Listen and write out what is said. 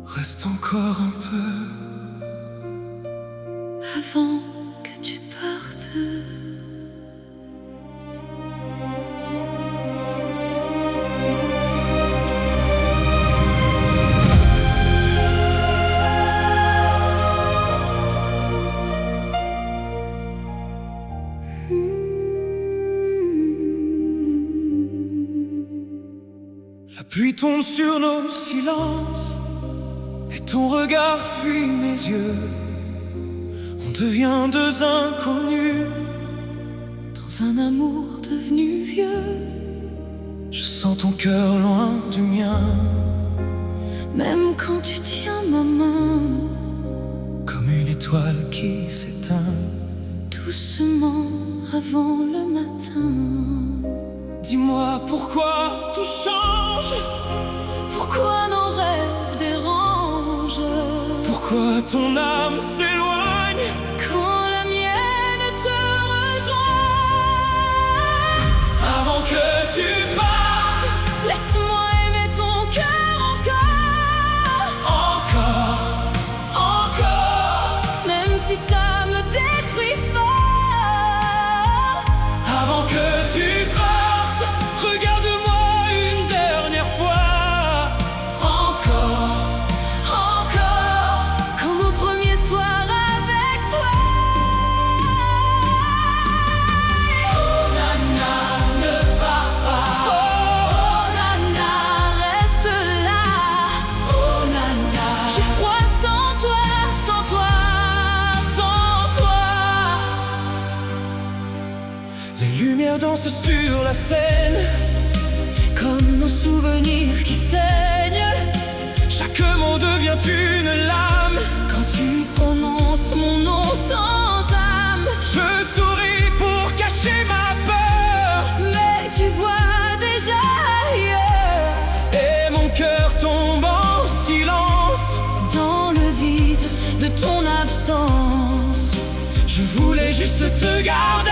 Reste encore un peu avant que tu partes. La pluie tombe sur nos silences et ton regard fuit mes yeux. On devient deux inconnus Dans un amour devenu vieux. Je sens ton cœur loin du mien, Même quand tu tiens ma main, comme une étoile qui s'éteint doucement avant le matin. Dis-moi pourquoi tout change, Pourquoi nos rêves dérangent? pourquoi ton âme s'éloigne Quand la mienne te rejoint. avant que tu partes. Laisse-moi aimer ton cœur encore. Encore, encore, Même si ça me détruit fort. avant que tu partes. Regarde-moi une dernière fois. Encore, encore, comme au premier soir avec toi. Oh nana, ne pars pas. Oh nana, reste là. Oh nana, J'ai froid sans toi, sans toi, sans toi. les lumières dansent sur la scène, Comme nos souvenirs qui saignent. chaque mot devient une lame. Quand tu prononces mon nom sans âme. Je souris pour cacher ma peur, Mais tu vois déjà ailleurs. et mon cœur tombe en silence. Dans le vide de ton absence. Je voulais juste te garder